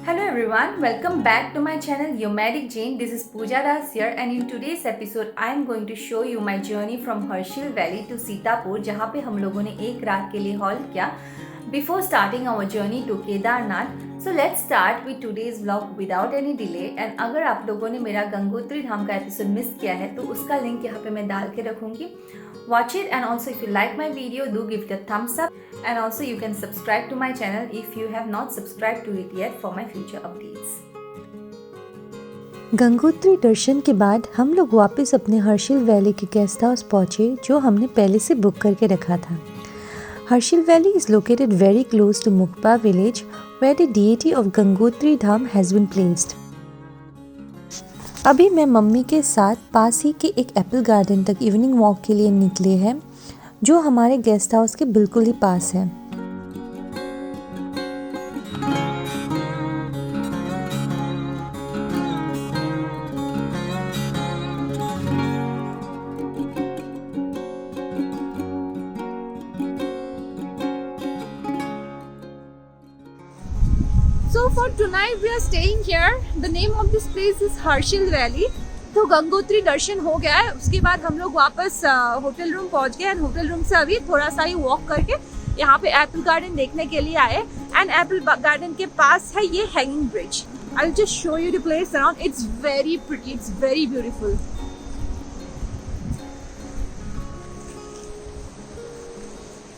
Hello everyone, welcome back to my channel Yomatic Jane. This is Pooja Das here and in today's episode I am going to show you my journey from Harshil Valley to Sitapur जहाँ पे हम लोगों ने एक रात के लिए halt किया before starting our journey to Kedarnath. So let's start with today's vlog without any delay and अगर आप लोगों ने मेरा गंगोत्री धाम का एपिसोड मिस किया है तो उसका लिंक यहाँ पे मैं डाल के रखूँगी. Watch it and also if you like my video do give it a thumbs up and also you can subscribe to my channel if you have not subscribed to it yet for my future updates. Gangotri दर्शन के बाद हम लोग वापस अपने Harshil valley के guest house पहुँचे जो हमने पहले से बुक करके रखा था. Harshil valley is located very close to Mukhba village where the deity of Gangotri Dham has been placed. अभी मैं मम्मी के साथ पास ही के एक एप्पल गार्डन तक इवनिंग वॉक के लिए निकले हैं जो हमारे गेस्ट हाउस के बिल्कुल ही पास है. So for tonight we are staying here. The name of this place is Harshil Valley. तो गंगोत्री दर्शन हो गया है. उसके बाद हम लोग वापस होटल रूम पहुंच गए. होटल रूम से अभी थोड़ा सा ही वॉक करके यहाँ पे एप्पल गार्डन देखने के लिए आए. एंड एप्पल गार्डन के पास है ये hanging bridge. I will just show you the place around. It's very pretty, it's very beautiful.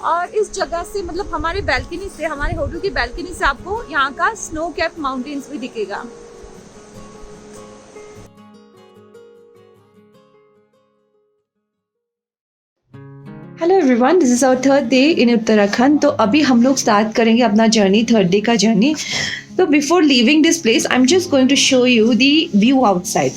और इस जगह से मतलब हमारे बैल्कनी से, हमारे होटल की बैल्कनी से आपको यहाँ का स्नो कैप माउंटेन्स भी दिखेगा. Hello everyone, this is our third day in Uttarakhand. तो अभी हम लोग स्टार्ट करेंगे अपना जर्नी, थर्ड डे का जर्नी. तो before leaving this place I am just going to show you the view outside.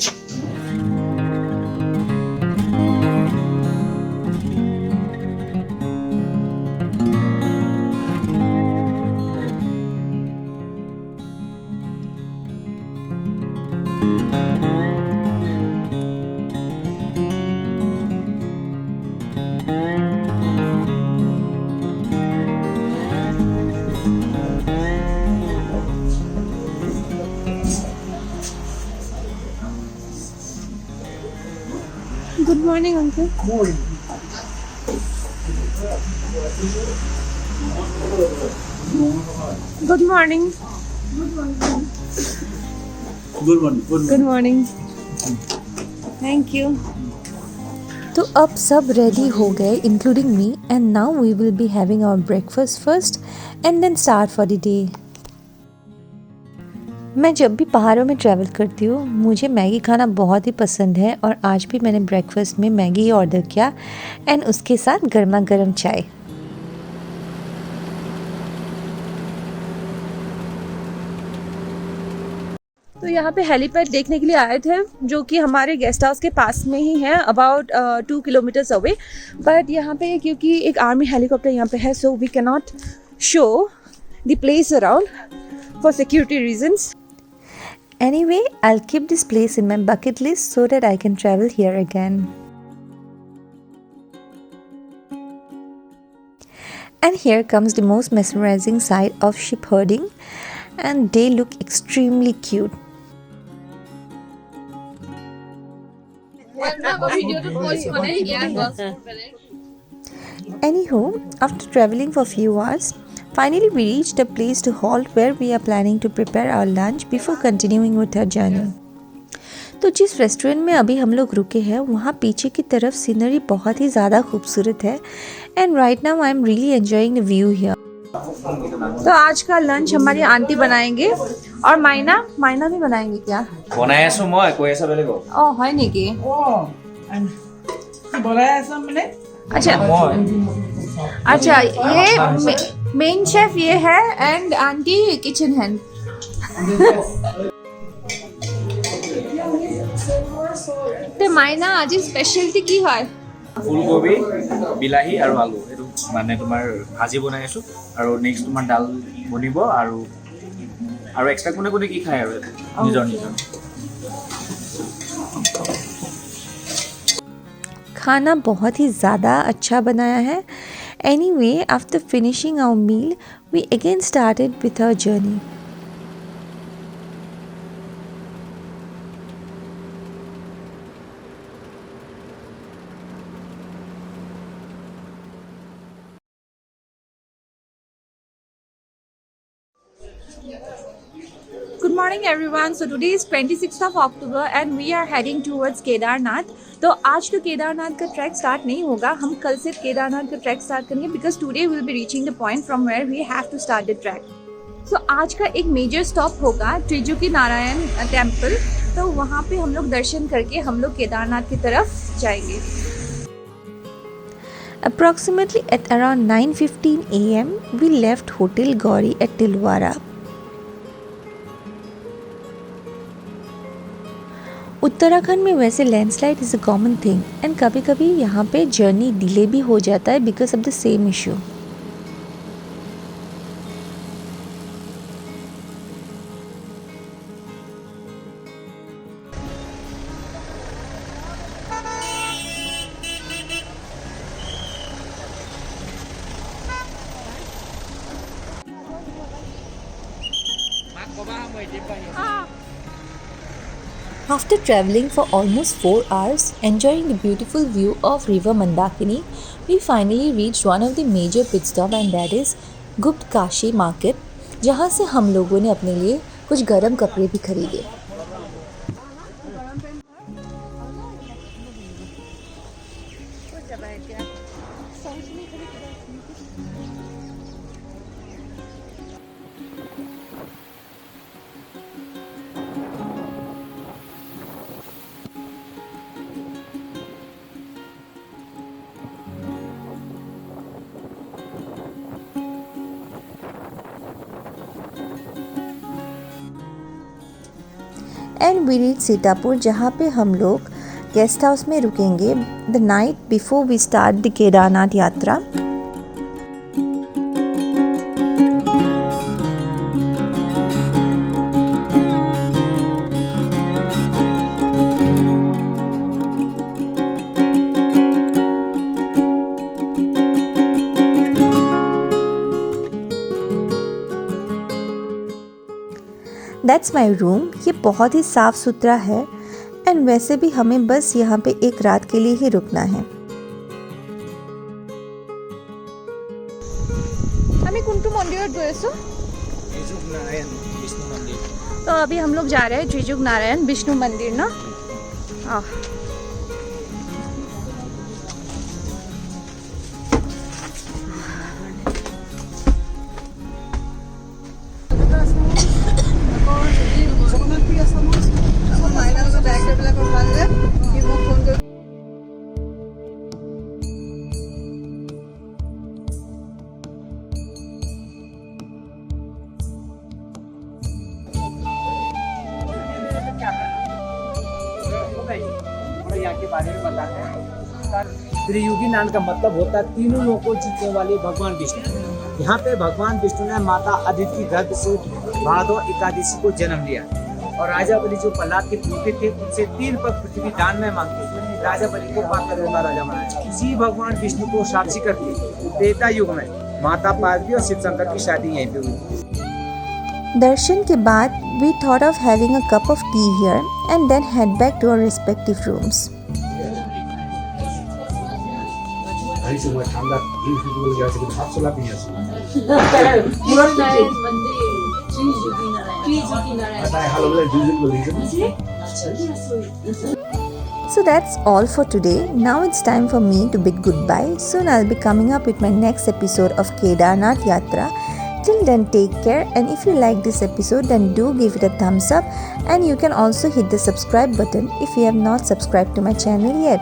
Good morning uncle. Good morning. Good morning. Thank you. तो अब सब रेडी हो गए including me and now we will be having our breakfast first and then start for the day. मैं जब भी पहाड़ों में ट्रैवल करती हूँ मुझे मैगी खाना बहुत ही पसंद है और आज भी मैंने ब्रेकफास्ट में मैगी ही ऑर्डर किया एंड उसके साथ गर्मा गर्म चाय. तो यहाँ पे हेलीपैड देखने के लिए आए थे जो कि हमारे गेस्ट हाउस के पास में ही है, अबाउट 2 किलोमीटर्स अवे. बट यहाँ पे क्योंकि एक आर्मी हेलीकॉप्टर यहाँ पे है so we can not show the place around for security reasons. Anyway, I'll keep this place in my bucket list so that I can travel here again. And here comes the most mesmerizing side of sheep herding, and they look extremely cute. Anywho, after traveling for a few hours, finally we reached a place to halt where we are planning to prepare our lunch before continuing with our journey. तो जिस restaurant में अभी हम लोग रुके हैं वहाँ पीछे की तरफ सीनरी बहुत ही ज़्यादा खूबसूरत है and right now I am really enjoying the view here. तो आज का लंच हमारी आंटी बनाएंगे और मायना भी बनाएंगे. क्या বনাই আছো মই কৈ আছা বেলেগ ओ है नेकी. अच्छा ये मेन शेफ ये है एंड आंटी किचन हैंड. तो मायना आज स्पेशलिटी की है ফুলকবি বিলাহী আৰু আলু এটো মানে তোমাৰ ভাজি বনাই আছো আৰু নেক্সট তোমাৰ ডাল বনিব আৰু এক্সট্ৰা কোনে কোনে কি খায় আৰু নিজৰ নিজৰ. खाना बहुत ही ज़्यादा अच्छा बनाया है. Anyway, after finishing our meal, we again started with our journey. Good morning everyone. So today is 26th of October and we are heading towards Kedarnath. तो आज तो केदारनाथ का ट्रैक स्टार्ट नहीं होगा, हम कल से केदारनाथ का ट्रैक स्टार्ट करेंगे because today will be reaching the point from where we have to start the trek. So आज का एक मेजर स्टॉप होगा त्रिजुकी नारायण टेम्पल. तो वहाँ पे हम लोग दर्शन करके हम लोग केदारनाथ की तरफ जाएंगे. Approximately at around 9:15 a.m., we left Hotel Gauri at Tilwara. Uttarakhand में वैसे landslide is a common thing and कभी कभी यहाँ पे जर्नी डिले भी हो जाता है because of the same issue. After traveling for almost 4 hours, enjoying the beautiful view of river Mandakini, we finally reached one of the major pit stop and that is गुप्त Kashi market, जहाँ से हम लोगों ने अपने लिए कुछ गर्म कपड़े भी खरीदे. एंड वी रीच सीतापुर, जहाँ पे हम लोग गेस्ट हाउस में रुकेंगे the night before we start the Kedarnath yatra. That's my room. ये बहुत ही साफ़ सुथरा है एंड वैसे भी हमें बस यहाँ पे एक रात के लिए ही रुकना है. আমি কোনটো মন্দিৰত গৈ আছো? त्रिजुक नारायण विष्णु मंदिर. तो अभी हम लोग जा रहे हैं त्रिजुक नारायण विष्णु मंदिर ना. यहाँ के बारे में बताते हैं. त्रियुगी नाम का मतलब होता है तीनों लोगों को जीतने वाले भगवान विष्णु. यहाँ पे भगवान विष्णु ने माता अदिति की गर्भ से भादव एकादशी को जन्म लिया और राजा बलि जो प्रहलाद के पुत्र थे उनसे 3 पग पृथ्वी दान में मांगते राजा बलि को पाकर राजा बनाया. इसी भगवान विष्णु को साक्षी करके त्रेता युग में माता पार्वती और शिव शंकर की शादी यहीं पे हुई. दर्शन के बाद we thought of having a cup of tea here and then head back to our respective rooms. 아니 정말 담당 인수도 가지고 합술라 비냐스. So that's all for today. Now it's time for me to bid goodbye. Soon I'll be coming up with my next episode of Kedarnath Yatra. Till then, take care, and if you like this episode, then do give it a thumbs up, and you can also hit the subscribe button if you have not subscribed to my channel yet.